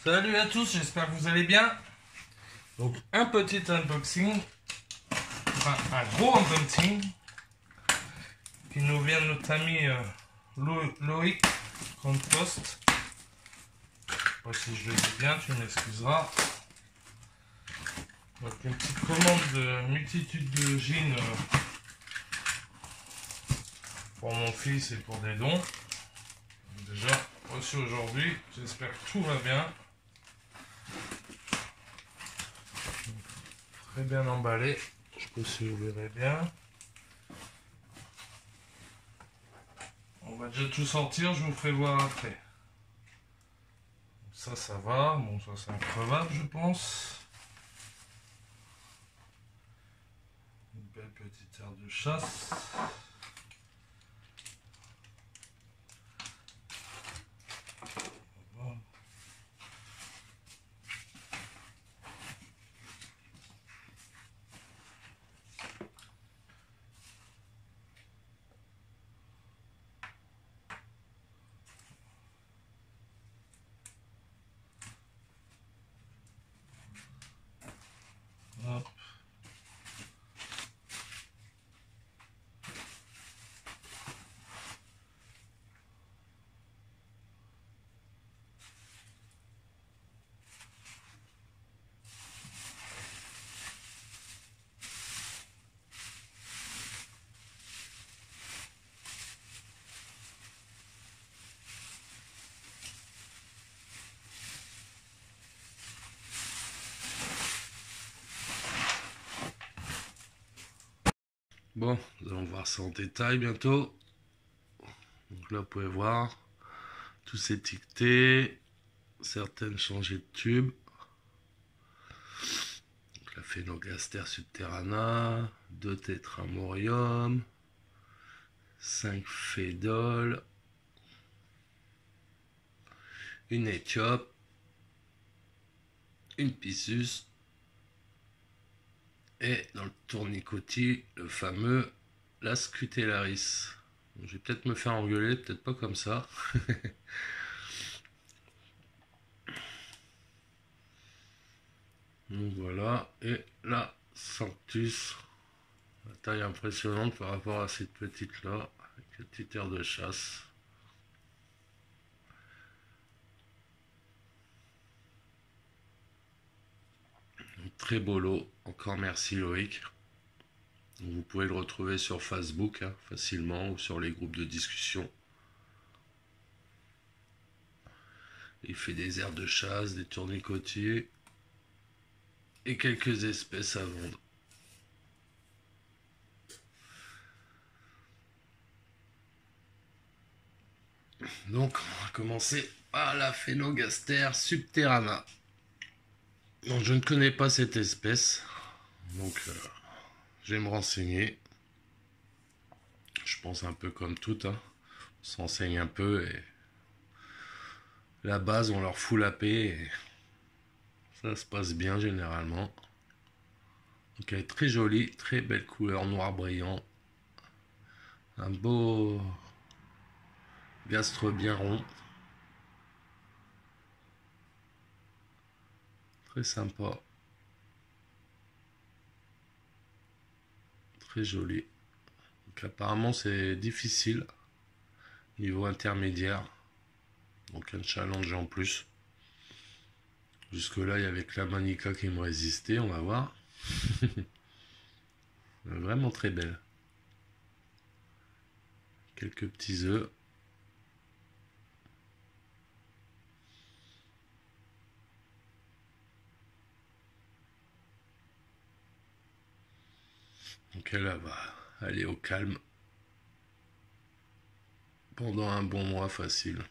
Salut à tous, j'espère que vous allez bien. Donc un petit unboxing, enfin un gros unboxing qui nous vient de notre ami Loïc Grandpost. Moi si je le dis bien, tu m'excuseras. Donc une petite commande de multitude de jeans pour mon fils et pour des dons. Déjà reçu aujourd'hui, j'espère que tout va bien. Très bien emballé, je sais pas si vous verrez bien. On va déjà tout sortir, je vous ferai voir après. Ça va, bon ça c'est increvable je pense. Une belle petite aire de chasse. Voilà. Hop. Bon, nous allons voir ça en détail bientôt. Donc là, vous pouvez voir, tous étiquetés, certaines changées de tube. Donc la Phénogaster subterrana, 2 tétramorium, 5 fédoles, une éthiope, une pissus, et dans le tournicotis, le fameux Las Cutellaris. Je vais peut-être me faire engueuler, peut-être pas comme ça. Donc voilà, et la Sanctus, la taille impressionnante par rapport à cette petite là, avec le petit air de chasse. Donc, très beau lot, encore merci Loïc. Donc, vous pouvez le retrouver sur Facebook hein, facilement ou sur les groupes de discussion. Il fait des aires de chasse, des tournicotiers et quelques espèces à vendre. Donc on va commencer par la Phénogaster subterrana. Donc je ne connais pas cette espèce, donc je vais me renseigner. Je pense un peu comme tout, hein. On s'enseigne un peu et la base on leur fout la paix et ça se passe bien généralement. Donc elle est très jolie, très belle couleur, noir brillant. Un beau gastre bien rond. Très sympa. Très joli. Donc apparemment c'est difficile. Niveau intermédiaire. Donc un challenge en plus. Jusque là il y avait que la Manica qui me résistait, on va voir. Vraiment très belle. Quelques petits œufs. Donc elle va aller au calme pendant un bon mois facile.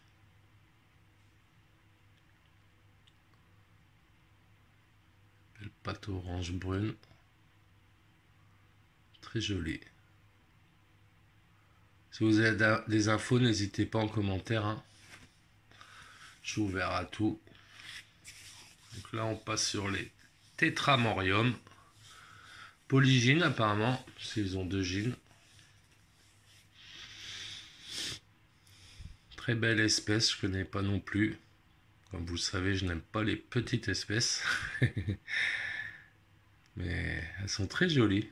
Belle pâte orange brune. Très jolie. Si vous avez des infos, n'hésitez pas en commentaire. Hein. Je suis ouvert à tout. Donc là, on passe sur les tétramorium. Polygine apparemment, parce qu'ils ont 2 gines. Très belle espèce, je connais pas non plus. Comme vous le savez, je n'aime pas les petites espèces. Mais elles sont très jolies.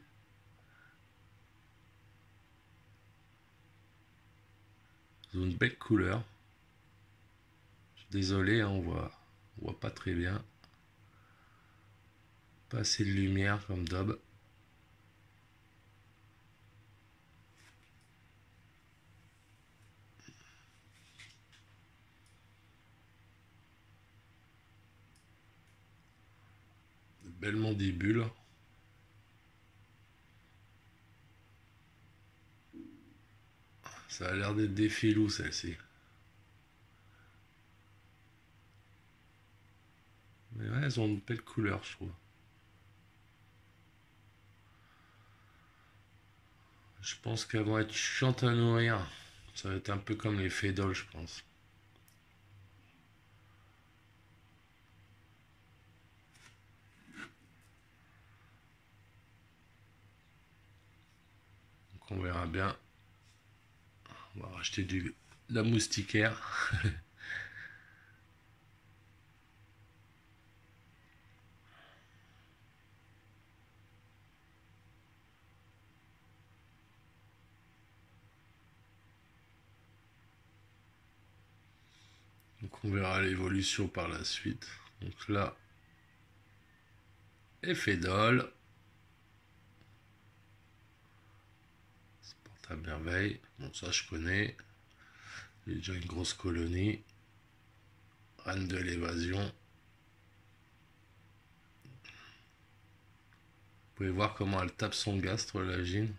Elles ont une belle couleur. Je suis désolé, hein, on voit pas très bien. Pas assez de lumière comme d'hab. De belles mandibules. Ça a l'air d'être des filous, celle-ci. Mais ouais, elles ont une belle couleur, je trouve. Je pense qu'elles vont être chiantes à nourrir. Ça va être un peu comme les fédoles, je pense. Donc on verra bien. On va racheter de la moustiquaire. Donc on verra l'évolution par la suite. Donc là, les fédoles. Ça porte à merveille. Bon, ça je connais. J'ai déjà une grosse colonie. Reine de l'évasion. Vous pouvez voir comment elle tape son gastre, la gine.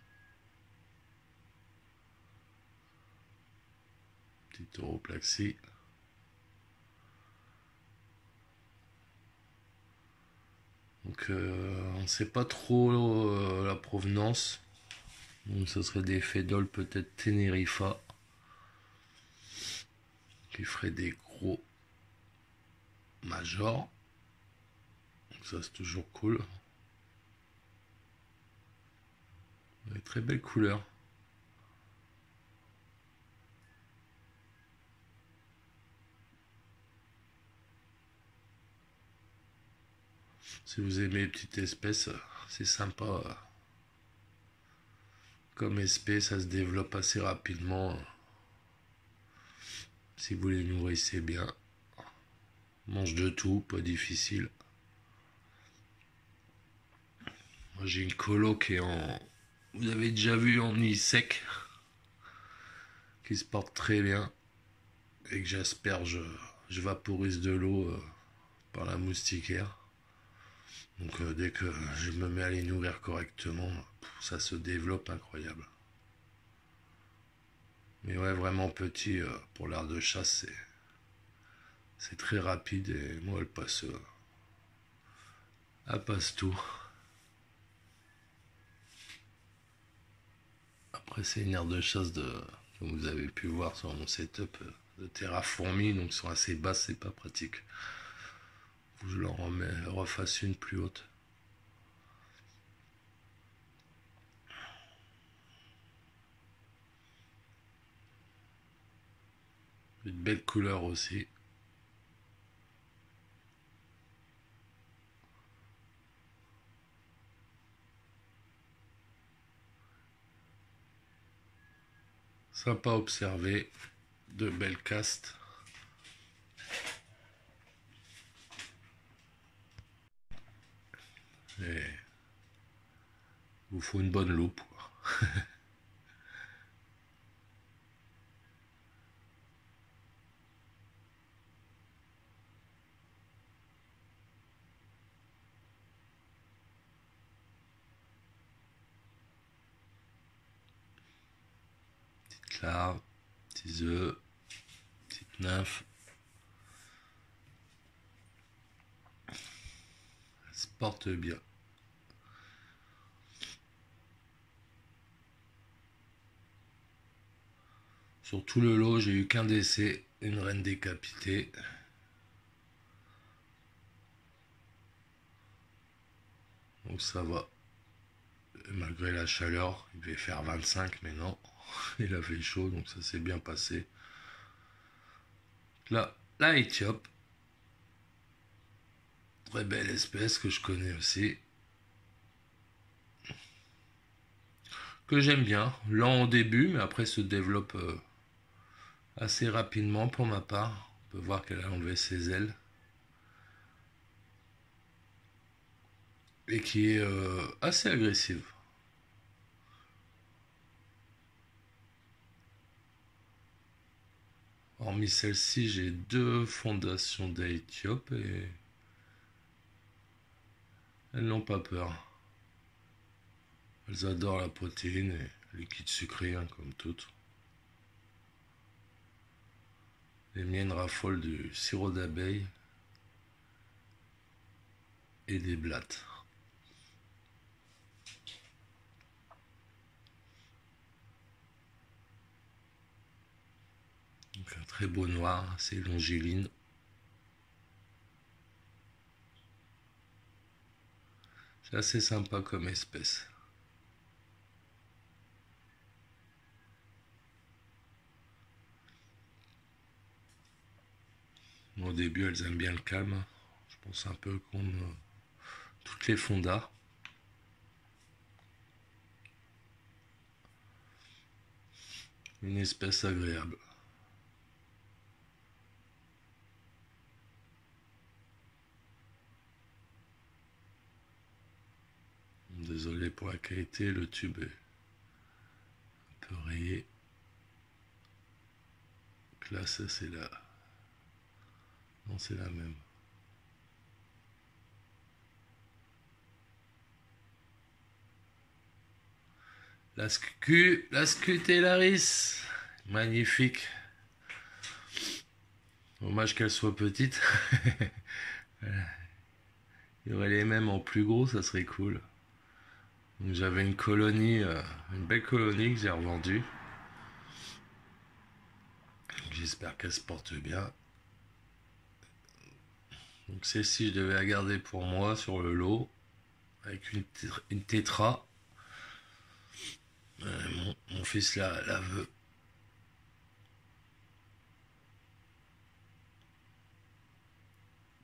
Petite europlaxie. Donc on ne sait pas trop la provenance. Donc ce serait des fédoles peut-être Tenerifa. Qui ferait des gros majors. Donc ça c'est toujours cool. Des très belles couleurs. Si vous aimez les petites espèces, c'est sympa. Comme espèce, ça se développe assez rapidement. Si vous les nourrissez bien. Mange de tout, pas difficile. Moi j'ai une colo qui est en... Vous avez déjà vu en nid sec. Qui se porte très bien. Et que j'asperge, je vaporise de l'eau par la moustiquaire. Donc dès que je me mets à les nourrir correctement, ça se développe incroyable. Mais ouais, vraiment petit, pour l'air de chasse, c'est très rapide et moi elle passe tout. Après c'est une aire de chasse comme vous avez pu voir sur mon setup, de terre à fourmis, donc sont assez basses, c'est pas pratique. Faut que je leur refasse une plus haute. Une belle couleur aussi. Sympa à observer. De belles castes. Et vous faut une bonne loupe. Petite larve, petits œufs, petite nymphe. Elle se porte bien. Sur tout le lot, j'ai eu qu'un décès, une reine décapitée. Donc ça va. Malgré la chaleur, il devait faire 25, mais non. Il a fait chaud, donc ça s'est bien passé. Là, la Éthiopie. très belle espèce que je connais aussi. Que j'aime bien. Lent au début, mais après se développe assez rapidement pour ma part. On peut voir qu'elle a enlevé ses ailes. Et qui est assez agressive. Hormis celle-ci, j'ai 2 fondations d'Éthiopie et elles n'ont pas peur. Elles adorent la protéine et le liquide sucré, hein, comme toutes. Les miennes raffolent du sirop d'abeille et des blattes. Donc un très beau noir, assez longiligne. C'est assez sympa comme espèce. Au début, elles aiment bien le calme. Je pense un peu comme toutes les fondas. Une espèce agréable. Désolé pour la qualité, le tube est un peu rayé. Donc là, ça c'est la... Non, c'est la même. La Scutellaris. Magnifique. Dommage qu'elle soit petite. Il y aurait les mêmes en plus gros, ça serait cool. J'avais une colonie, une belle colonie que j'ai revendue. J'espère qu'elle se porte bien. Donc celle-ci, je devais la garder pour moi sur le lot. Avec une tétra. Mon fils la veut.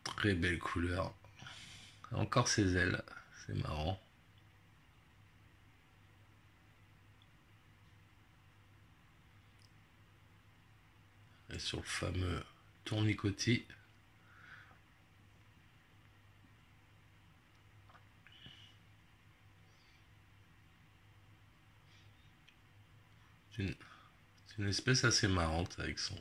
Très belle couleur. Encore ses ailes. C'est marrant. Et sur le fameux tournicotis. C'est une espèce assez marrante avec son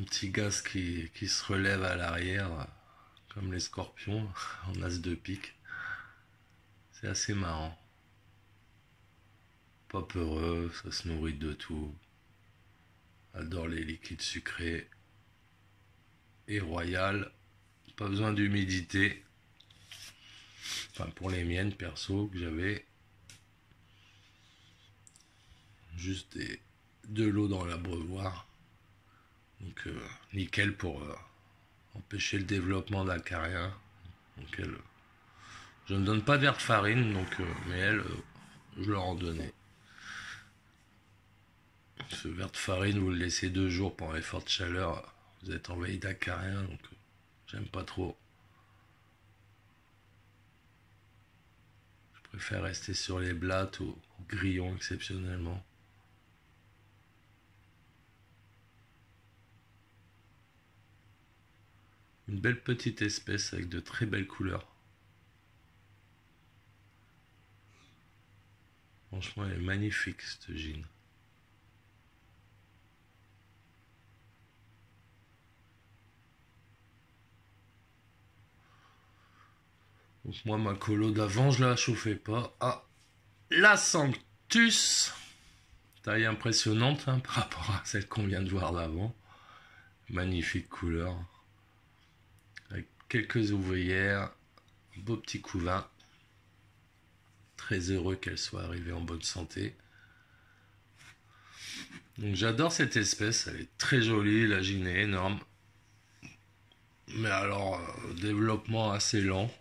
petit gaz qui se relève à l'arrière, comme les scorpions, en as de pique. C'est assez marrant. Pas peureux, ça se nourrit de tout. Adore les liquides sucrés. Et royal. Pas besoin d'humidité. Enfin, pour les miennes, perso, que j'avais. Juste de l'eau dans l'abreuvoir. Donc, nickel pour empêcher le développement d'acariens. Donc, je ne donne pas d'air de farine, donc, mais elles, je leur en donnais. Ce verre de farine, vous le laissez 2 jours pendant les fortes chaleurs, vous êtes envahi d'acariens, donc j'aime pas trop. Je préfère rester sur les blattes ou grillons exceptionnellement. Une belle petite espèce avec de très belles couleurs. Franchement, elle est magnifique cette gine. Donc moi, ma colo d'avant, je la chauffais pas. Ah, la Sanctus. Taille impressionnante, hein, par rapport à celle qu'on vient de voir d'avant. Magnifique couleur. Avec quelques ouvrières. Beau petit couvain. Très heureux qu'elle soit arrivée en bonne santé. Donc j'adore cette espèce. Elle est très jolie. La gine est énorme. Mais alors, développement assez lent.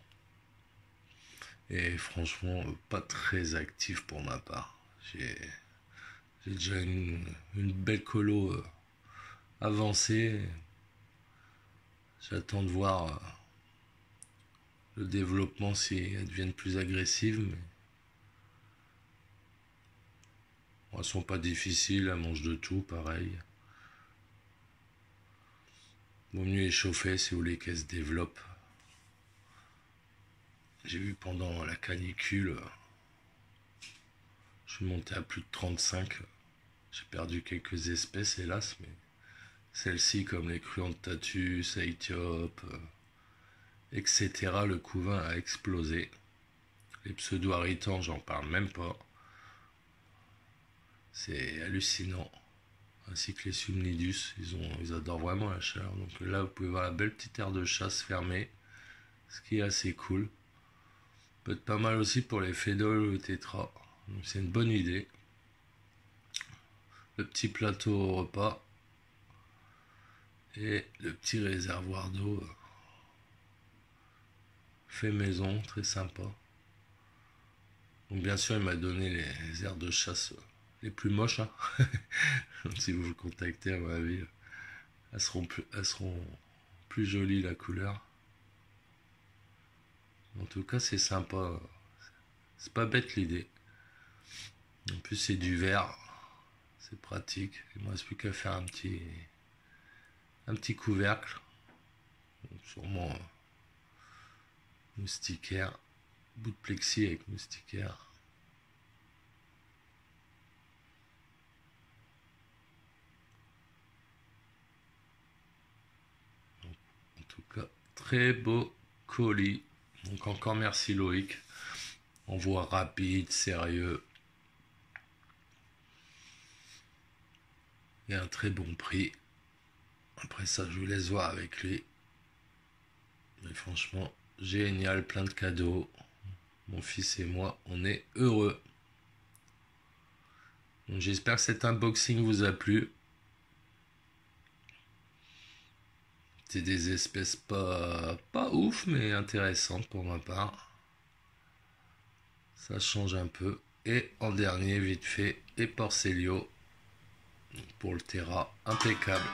Et franchement, pas très actif pour ma part. J'ai déjà une belle colo avancée. J'attends de voir le développement si elles deviennent plus agressives. Mais bon, elles sont pas difficiles, elles mangent de tout, pareil. Vaut mieux échauffer si vous voulez qu'elles se développent. J'ai vu pendant la canicule, je suis monté à plus de 35. J'ai perdu quelques espèces, hélas, mais celles-ci, comme les Cruentatus, Aethiopes, etc., le couvain a explosé. Les pseudo-haritans, j'en parle même pas. C'est hallucinant. Ainsi que les Sumnidus, ils adorent vraiment la chaleur. Donc là, vous pouvez voir la belle petite aire de chasse fermée, ce qui est assez cool. Peut être pas mal aussi pour les fédoles ou le tétra. Donc c'est une bonne idée. Le petit plateau au repas et le petit réservoir d'eau fait maison, très sympa. Donc bien sûr, il m'a donné les aires de chasse les plus moches. Hein. Si vous vous contactez, à mon avis, elles seront plus jolies la couleur. En tout cas, c'est sympa. C'est pas bête l'idée. En plus, c'est du verre. C'est pratique. Il ne me reste plus qu'à faire un petit couvercle. Donc, sûrement moustiquaire. Bout de plexi avec moustiquaire. En tout cas, très beau colis. Donc encore merci Loïc. Envoi rapide, sérieux. Et un très bon prix. Après ça, je vous laisse voir avec lui. Mais franchement, génial, plein de cadeaux. Mon fils et moi, on est heureux. Donc j'espère que cet unboxing vous a plu. C'est des espèces pas ouf, mais intéressantes pour ma part. Ça change un peu. Et en dernier, vite fait, et Porcelio pour le Terra, impeccable.